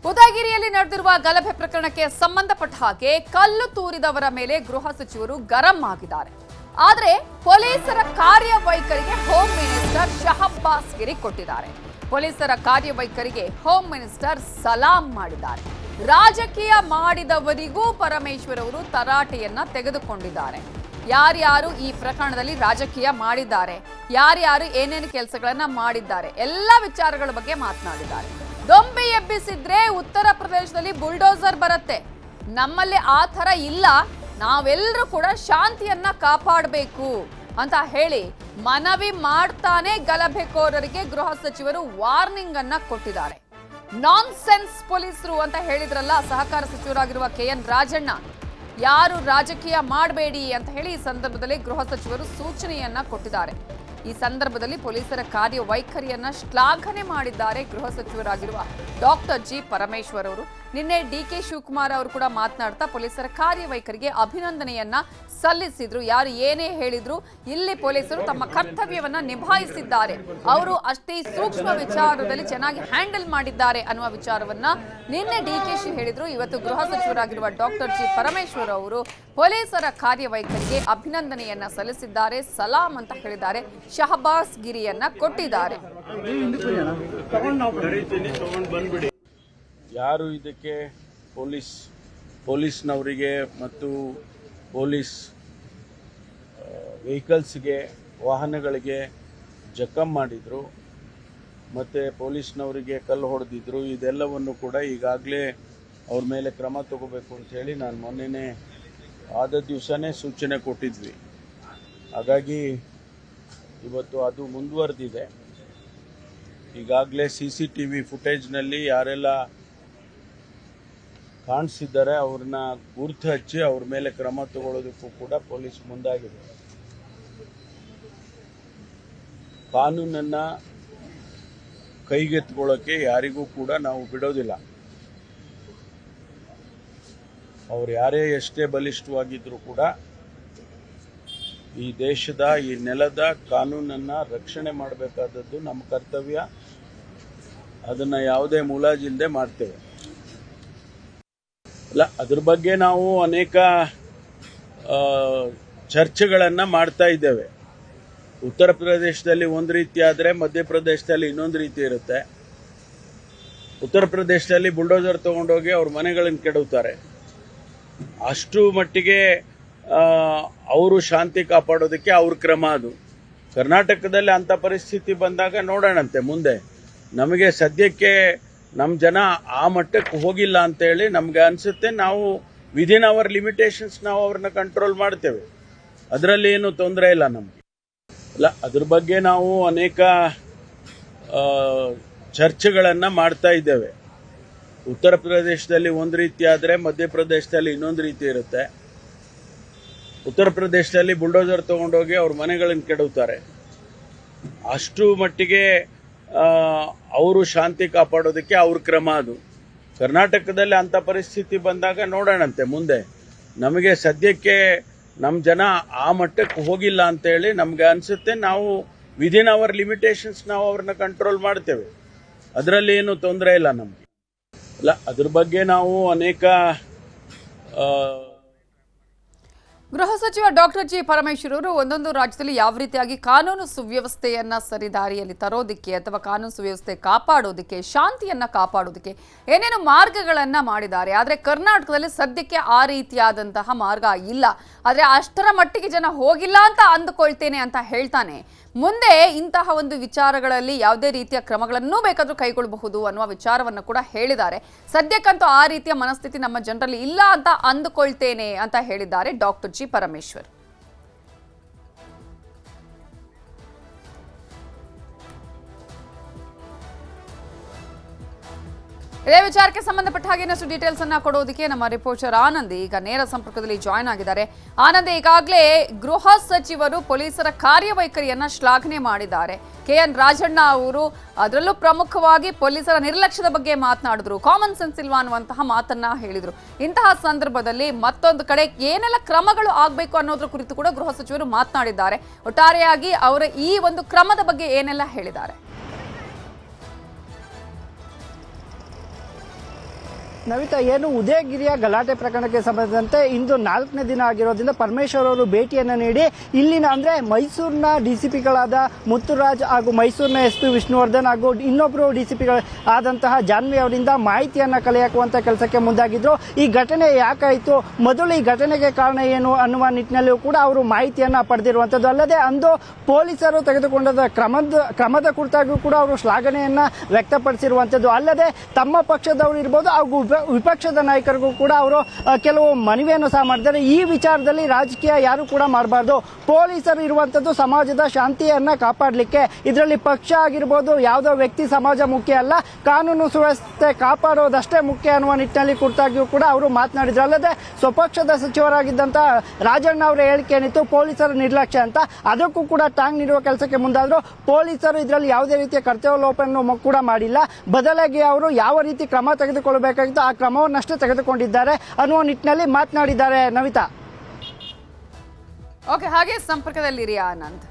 ಉದಯಗಿರಿಯಲ್ಲಿ ನಡೆದಿರುವ ಗಲಭೆ ಪ್ರಕರಣಕ್ಕೆ ಸಂಬಂಧಪಟ್ಟ ಹಾಗೆ ಕಲ್ಲು ತೂರಿದವರ ಮೇಲೆ ಗೃಹ ಸಚಿವರು ಗರಂ ಆಗಿದ್ದಾರೆ. ಆದರೆ ಪೊಲೀಸರ ಕಾರ್ಯವೈಖರಿಗೆ ಹೋಮ್ ಮಿನಿಸ್ಟರ್ ಶಹಬ್ಬಾಸ್ ಗಿರಿ ಕೊಟ್ಟಿದ್ದಾರೆ. ಪೊಲೀಸರ ಕಾರ್ಯವೈಖರಿಗೆ ಹೋಮ್ ಮಿನಿಸ್ಟರ್ ಸಲಾಂ ಮಾಡಿದ್ದಾರೆ. ರಾಜಕೀಯ ಮಾಡಿದವರಿಗೂ ಪರಮೇಶ್ವರ್ ಅವರು ತರಾಟೆಯನ್ನ ತೆಗೆದುಕೊಂಡಿದ್ದಾರೆ. ಯಾರ್ಯಾರು ಈ ಪ್ರಕರಣದಲ್ಲಿ ರಾಜಕೀಯ ಮಾಡಿದ್ದಾರೆ, ಯಾರ್ಯಾರು ಏನೇನು ಕೆಲಸಗಳನ್ನ ಮಾಡಿದ್ದಾರೆ, ಎಲ್ಲ ವಿಚಾರಗಳ ಬಗ್ಗೆ ಮಾತನಾಡಿದ್ದಾರೆ. ದೊಂಬಿ ಎಬ್ಬಿಸಿದ್ರೆ ಉತ್ತರ ಪ್ರದೇಶದಲ್ಲಿ ಬುಲ್ಡೋಸರ್ ಬರುತ್ತೆ, ನಮ್ಮಲ್ಲಿ ಆ ಥರ ಇಲ್ಲ, ನಾವೆಲ್ಲರೂ ಕೂಡ ಶಾಂತಿಯನ್ನ ಕಾಪಾಡಬೇಕು ಅಂತ ಹೇಳಿ ಮನವಿ ಮಾಡ್ತಾನೆ ಗಲಭೆಕೋರರಿಗೆ ಗೃಹ ಸಚಿವರು ವಾರ್ನಿಂಗ್ ಅನ್ನ ಕೊಟ್ಟಿದ್ದಾರೆ. ನಾನ್ ಸೆನ್ಸ್ ಪೊಲೀಸರು ಅಂತ ಹೇಳಿದ್ರಲ್ಲ ಸಹಕಾರ ಸಚಿವರಾಗಿರುವ KN ರಾಜಣ್ಣ, ಯಾರು ರಾಜಕೀಯ ಮಾಡಬೇಡಿ ಅಂತ ಹೇಳಿ ಈ ಸಂದರ್ಭದಲ್ಲಿ ಗೃಹ ಸಚಿವರು ಸೂಚನೆಯನ್ನ ಕೊಟ್ಟಿದ್ದಾರೆ. ಈ ಸಂದರ್ಭದಲ್ಲಿ ಪೊಲೀಸರ ಕಾರ್ಯವೈಖರಿಯನ್ನ ಶ್ಲಾಘನೆ ಮಾಡಿದ್ದಾರೆ ಗೃಹ ಸಚಿವರಾಗಿರುವ ಡಾಕ್ಟರ್ ಜಿ ಪರಮೇಶ್ವರ್ ಅವರು. ನಿನ್ನೆ DK ಶಿವಕುಮಾರ್ ಅವರು ಕೂಡ ಮಾತನಾಡ್ತಾ ಪೊಲೀಸರ ಕಾರ್ಯವೈಖರಿಗೆ ಅಭಿನಂದನೆಯನ್ನ ಸಲ್ಲಿಸಿದ್ರು. ಯಾರು ಏನೇ ಹೇಳಿದ್ರು ಇಲ್ಲಿ ಪೊಲೀಸರು ತಮ್ಮ ಕರ್ತವ್ಯವನ್ನ ನಿಭಾಯಿಸಿದ್ದಾರೆ, ಅವರು ಅಷ್ಟೇ ಸೂಕ್ಷ್ಮ ವಿಚಾರದಲ್ಲಿ ಚೆನ್ನಾಗಿ ಹ್ಯಾಂಡಲ್ ಮಾಡಿದ್ದಾರೆ ಅನ್ನುವ ವಿಚಾರವನ್ನ ನಿನ್ನೆ DKಶಿ ಹೇಳಿದ್ರು. ಇವತ್ತು ಗೃಹ ಸಚಿವರಾಗಿರುವ ಡಾಕ್ಟರ್ ಜಿ ಪರಮೇಶ್ವರ್ ಅವರು ಪೊಲೀಸರ ಕಾರ್ಯವೈಖರಿಗೆ ಅಭಿನಂದನೆಯನ್ನ ಸಲ್ಲಿಸಿದ್ದಾರೆ, ಸಲಾಂ ಅಂತ ಹೇಳಿದ್ದಾರೆ, ಶಹಬ್ಬಾಸ್ ಗಿರಿಯನ್ನ ಕೊಟ್ಟಿದ್ದಾರೆ. ಯಾರು ಇದಕ್ಕೆ ಪೊಲೀಸ್ನವರಿಗೆ ಮತ್ತು ಪೊಲೀಸ್ ವೆಹಿಕಲ್ಸ್ಗೆ ವಾಹನಗಳಿಗೆ ಜಖಂ ಮಾಡಿದ್ರು ಮತ್ತು ಪೊಲೀಸ್ನವರಿಗೆ ಕಲ್ಲು ಹೊಡೆದಿದ್ರು, ಇದೆಲ್ಲವನ್ನು ಕೂಡ ಈಗಾಗಲೇ ಅವ್ರ ಮೇಲೆ ಕ್ರಮ ತಗೋಬೇಕು ಅಂಥೇಳಿ ನಾನು ಮೊನ್ನೆನೇ ಆದ ದಿವಸನೇ ಸೂಚನೆ ಕೊಟ್ಟಿದ್ವಿ. ಹಾಗಾಗಿ ಇವತ್ತು ಅದು ಮುಂದುವರೆದಿದೆ. ಈಗಾಗಲೇ CCTV ಫುಟೇಜ್ನಲ್ಲಿ ಯಾರೆಲ್ಲ ಕಾಣಿಸಿದ್ದಾರೆ ಅವ್ರನ್ನ ಗುರ್ತು ಹಚ್ಚಿ ಅವ್ರ ಮೇಲೆ ಕ್ರಮ ತಗೊಳ್ಳೋದಕ್ಕೂ ಕೂಡ ಪೊಲೀಸ್ ಮುಂದಾಗಿದೆ. ಕಾನೂನನ್ನ ಕೈಗೆತ್ತಿಕೊಳ್ಳೋಕೆ ಯಾರಿಗೂ ಕೂಡ ನಾವು ಬಿಡೋದಿಲ್ಲ. ಅವ್ರು ಯಾರೇ ಎಷ್ಟೇ ಬಲಿಷ್ಠವಾಗಿದ್ರೂ ಕೂಡ ಈ ದೇಶದ ಈ ನೆಲದ ಕಾನೂನನ್ನ ರಕ್ಷಣೆ ಮಾಡಬೇಕಾದದ್ದು ನಮ್ಮ ಕರ್ತವ್ಯ. ಅದನ್ನ ಯಾವುದೇ ಮುಲಾಜಿಲ್ಲದೆ ಮಾಡ್ತೇವೆ. ಅಲ್ಲ, ಅದ್ರ ಬಗ್ಗೆ ನಾವು ಅನೇಕ ಚರ್ಚೆಗಳನ್ನ ಮಾಡ್ತಾ ಇದ್ದೇವೆ. ಉತ್ತರ ಪ್ರದೇಶದಲ್ಲಿ ಒಂದು ರೀತಿ ಆದರೆ ಮಧ್ಯಪ್ರದೇಶದಲ್ಲಿ ಇನ್ನೊಂದು ರೀತಿ ಇರುತ್ತೆ. ಉತ್ತರ ಪ್ರದೇಶದಲ್ಲಿ ಬುಲ್ಡೋಸರ್ ತಗೊಂಡೋಗಿ ಅವ್ರ ಮನೆಗಳನ್ನು ಕೆಡವುತ್ತಾರೆ. ಅಷ್ಟು ಮಟ್ಟಿಗೆ ಅವರು ಶಾಂತಿ ಕಾಪಾಡೋದಕ್ಕೆ ಅವ್ರ ಕ್ರಮ ಅದು. ಕರ್ನಾಟಕದಲ್ಲಿ ಅಂಥ ಪರಿಸ್ಥಿತಿ ಬಂದಾಗ ನೋಡೋಣಂತೆ ಮುಂದೆ. ನಮಗೆ ಸದ್ಯಕ್ಕೆ ನಮ್ಮ ಜನ ಆ ಮಟ್ಟಕ್ಕೆ ಹೋಗಿಲ್ಲ ಅಂತೇಳಿ ನಮ್ಗೆ ಅನಿಸುತ್ತೆ. ನಾವು ವಿದಿನ್ ಅವರ್ ಲಿಮಿಟೇಷನ್ಸ್ ನಾವು ಅವ್ರನ್ನ ಕಂಟ್ರೋಲ್ ಮಾಡ್ತೇವೆ, ಅದರಲ್ಲಿ ಏನು ತೊಂದರೆ ಇಲ್ಲ ನಮಗೆ. ಅಲ್ಲ, ಅದ್ರ ಬಗ್ಗೆ ನಾವು ಅನೇಕ ಚರ್ಚೆಗಳನ್ನು ಮಾಡ್ತಾ ಇದ್ದೇವೆ. ಉತ್ತರ ಪ್ರದೇಶದಲ್ಲಿ ಒಂದು ರೀತಿ ಆದರೆ ಮಧ್ಯಪ್ರದೇಶದಲ್ಲಿ ಇನ್ನೊಂದು ರೀತಿ ಇರುತ್ತೆ. ಉತ್ತರ ಪ್ರದೇಶದಲ್ಲಿ ಬುಲ್ಡೋಸರ್ ತಗೊಂಡೋಗಿ ಅವ್ರ ಮನೆಗಳನ್ನು ಕೆಡವುತ್ತಾರೆ. ಅಷ್ಟು ಮಟ್ಟಿಗೆ ಅವರು ಶಾಂತಿ ಕಾಪಾಡೋದಕ್ಕೆ ಅವ್ರ ಕ್ರಮ ಅದು. ಕರ್ನಾಟಕದಲ್ಲಿ ಅಂಥ ಪರಿಸ್ಥಿತಿ ಬಂದಾಗ ನೋಡೋಣಂತೆ ಮುಂದೆ. ನಮಗೆ ಸದ್ಯಕ್ಕೆ ನಮ್ಮ ಜನ ಆ ಮಟ್ಟಕ್ಕೆ ಹೋಗಿಲ್ಲ ಅಂತೇಳಿ ನಮ್ಗೆ ಅನಿಸುತ್ತೆ. ನಾವು ವಿದಿನ್ ಅವರ್ ಲಿಮಿಟೇಷನ್ಸ್ ನಾವು ಅವ್ರನ್ನ ಕಂಟ್ರೋಲ್ ಮಾಡ್ತೇವೆ, ಅದರಲ್ಲಿ ಏನು ತೊಂದರೆ ಇಲ್ಲ ನಮಗೆ. ಅಲ್ಲ, ಅದ್ರ ಬಗ್ಗೆ ನಾವು ಅನೇಕ ಗೃಹ ಸಚಿವ ಡಾಕ್ಟರ್ ಜಿ ಪರಮೇಶ್ವರ್ ಅವರು ಒಂದೊಂದು ರಾಜ್ಯದಲ್ಲಿ ಯಾವ ರೀತಿಯಾಗಿ ಕಾನೂನು ಸುವ್ಯವಸ್ಥೆಯನ್ನ ಸರಿದಾರಿಯಲ್ಲಿ ತರೋದಕ್ಕೆ ಅಥವಾ ಕಾನೂನು ಸುವ್ಯವಸ್ಥೆ ಕಾಪಾಡೋದಕ್ಕೆ, ಶಾಂತಿಯನ್ನ ಕಾಪಾಡೋದಕ್ಕೆ ಏನೇನು ಮಾರ್ಗಗಳನ್ನ ಮಾಡಿದ್ದಾರೆ. ಆದರೆ ಕರ್ನಾಟಕದಲ್ಲಿ ಸದ್ಯಕ್ಕೆ ಆ ರೀತಿಯಾದಂತಹ ಮಾರ್ಗ ಇಲ್ಲ. ಆದರೆ ಅಷ್ಟರ ಮಟ್ಟಿಗೆ ಜನ ಹೋಗಿಲ್ಲ ಅಂತ ಅಂದುಕೊಳ್ತೇನೆ ಅಂತ ಹೇಳ್ತಾನೆ. ಮುಂದೆ ಇಂತಹ ಒಂದು ವಿಚಾರಗಳಲ್ಲಿ ಯಾವುದೇ ರೀತಿಯ ಕ್ರಮಗಳನ್ನು ಬೇಕಾದರೂ ಕೈಗೊಳ್ಳಬಹುದು ಅನ್ನುವ ವಿಚಾರವನ್ನು ಕೂಡ ಹೇಳಿದ್ದಾರೆ. ಸದ್ಯಕ್ಕಂತೂ ಆ ರೀತಿಯ ಮನಸ್ಥಿತಿ ನಮ್ಮ ಜನರಲ್ಲಿ ಇಲ್ಲ ಅಂತ ಅಂದುಕೊಳ್ತೇನೆ ಅಂತ ಹೇಳಿದ್ದಾರೆ ಡಾಕ್ಟರ್ ಜಿ ಪರಮೇಶ್ವರ್. ಇದೇ ವಿಚಾರಕ್ಕೆ ಸಂಬಂಧಪಟ್ಟ ಹಾಗೆ ಇನ್ನಷ್ಟು ಡೀಟೇಲ್ಸ್ ಅನ್ನ ಕೊಡೋದಕ್ಕೆ ನಮ್ಮ ರಿಪೋರ್ಟರ್ ಆನಂದ್ ಈಗ ನೇರ ಸಂಪರ್ಕದಲ್ಲಿ ಜಾಯ್ನ್ ಆಗಿದ್ದಾರೆ. ಆನಂದ್, ಈಗಾಗಲೇ ಗೃಹ ಸಚಿವರು ಪೊಲೀಸರ ಕಾರ್ಯವೈಖರಿಯನ್ನ ಶ್ಲಾಘನೆ ಮಾಡಿದ್ದಾರೆ. KN ರಾಜಣ್ಣ ಅವರು ಅದರಲ್ಲೂ ಪ್ರಮುಖವಾಗಿ ಪೊಲೀಸರ ನಿರ್ಲಕ್ಷ್ಯದ ಬಗ್ಗೆ ಮಾತನಾಡಿದ್ರು. ಕಾಮನ್ ಸೆನ್ಸ್ ಇಲ್ವಾ ಅನ್ನುವಂತಹ ಮಾತನ್ನ ಹೇಳಿದ್ರು. ಇಂತಹ ಸಂದರ್ಭದಲ್ಲಿ ಮತ್ತೊಂದು ಕಡೆ ಏನೆಲ್ಲ ಕ್ರಮಗಳು ಆಗಬೇಕು ಅನ್ನೋದ್ರ ಕುರಿತು ಕೂಡ ಗೃಹ ಸಚಿವರು ಮಾತನಾಡಿದ್ದಾರೆ. ಒಟ್ಟಾರೆಯಾಗಿ ಅವರ ಈ ಒಂದು ಕ್ರಮದ ಬಗ್ಗೆ ಏನೆಲ್ಲ ಹೇಳಿದ್ದಾರೆ? ನವಿತಾ, ಏನು ಉದಯಗಿರಿಯ ಗಲಾಟೆ ಪ್ರಕರಣಕ್ಕೆ ಸಂಬಂಧಿಸಿದಂತೆ ಇಂದು 4ನೇ ದಿನ ಆಗಿರೋದ್ರಿಂದ ಪರಮೇಶ್ವರ್ ಅವರು ಭೇಟಿಯನ್ನು ನೀಡಿ ಇಲ್ಲಿನ ಅಂದ್ರೆ ಮೈಸೂರಿನ ಡಿಸಿಪಿಗಳಾದ ಮುತ್ತುರಾಜ್ ಹಾಗೂ ಮೈಸೂರಿನ SP ವಿಷ್ಣುವರ್ಧನ್ ಹಾಗೂ ಇನ್ನೊಬ್ಬರು ಡಿಸಿಪಿಗಳು ಆದಂತಹ ಜಾನ್ವಿ ಅವರಿಂದ ಮಾಹಿತಿಯನ್ನ ಕಲೆ ಹಾಕುವಂತ ಕೆಲಸಕ್ಕೆ ಮುಂದಾಗಿದ್ರು. ಈ ಘಟನೆ ಯಾಕಾಯಿತು, ಮೊದಲು ಈ ಘಟನೆಗೆ ಕಾರಣ ಏನು ಅನ್ನುವ ನಿಟ್ಟಿನಲ್ಲಿಯೂ ಕೂಡ ಅವರು ಮಾಹಿತಿಯನ್ನ ಪಡೆದಿರುವಂತದ್ದು. ಅಲ್ಲದೆ ಅಂದು ಪೊಲೀಸರು ತೆಗೆದುಕೊಂಡ ಕ್ರಮದ ಕುರಿತಾಗಿಯೂ ಕೂಡ ಅವರು ಶ್ಲಾಘನೆಯನ್ನ ವ್ಯಕ್ತಪಡಿಸಿರುವಂತದ್ದು. ಅಲ್ಲದೆ ತಮ್ಮ ಪಕ್ಷದವರು ಇರ್ಬೋದು ಹಾಗೂ ವಿಪಕ್ಷದ ನಾಯಕರಿಗೂ ಕೂಡ ಅವರು ಕೆಲವು ಮನವಿಯನ್ನು ಸಹ ಮಾಡಿದ್ದಾರೆ. ಈ ವಿಚಾರದಲ್ಲಿ ರಾಜಕೀಯ ಯಾರು ಕೂಡ ಮಾಡಬಾರ್ದು, ಪೊಲೀಸರು ಇರುವಂತದ್ದು ಸಮಾಜದ ಶಾಂತಿಯನ್ನ ಕಾಪಾಡಲಿಕ್ಕೆ, ಇದರಲ್ಲಿ ಪಕ್ಷ ಆಗಿರ್ಬೋದು ಯಾವುದೋ ವ್ಯಕ್ತಿ ಸಮಾಜ ಮುಖ್ಯ ಅಲ್ಲ, ಕಾನೂನು ಸುವ್ಯವಸ್ಥೆ ಕಾಪಾಡೋದಷ್ಟೇ ಮುಖ್ಯ ಅನ್ನುವ ನಿಟ್ಟಿನಲ್ಲಿ ಕುರಿತಾಗಿಯೂ ಕೂಡ ಅವರು ಮಾತನಾಡಿದ್ರು. ಅಲ್ಲದೆ ಸ್ವಪಕ್ಷದ ಸಚಿವರಾಗಿದ್ದಂತಹ ರಾಜಣ್ಣ ಅವರ ಹೇಳಿಕೆ ಏನಿತ್ತು ಪೊಲೀಸರ ನಿರ್ಲಕ್ಷ್ಯ ಅಂತ, ಅದಕ್ಕೂ ಕೂಡ ಟಾಂಗ್ ನೀಡುವ ಕೆಲಸಕ್ಕೆ ಮುಂದಾದ್ರು. ಪೊಲೀಸರು ಇದರಲ್ಲಿ ಯಾವುದೇ ರೀತಿಯ ಕರ್ತವ್ಯ ಲೋಪವನ್ನು ಕೂಡ ಮಾಡಿಲ್ಲ, ಬದಲಾಗಿ ಅವರು ಯಾವ ರೀತಿ ಕ್ರಮ ತೆಗೆದುಕೊಳ್ಳಬೇಕಾಗಿತ್ತು ಆ ಕ್ರಮವನ್ನಷ್ಟೇ ತೆಗೆದುಕೊಂಡಿದ್ದಾರೆ ಅನ್ನುವ ನಿಟ್ಟಿನಲ್ಲಿ ಮಾತನಾಡಿದ್ದಾರೆ. ನವಿತಾ, ಓಕೆ, ಹಾಗೆ ಸಂಪರ್ಕದಲ್ಲಿರಿ ಆನಂದ್.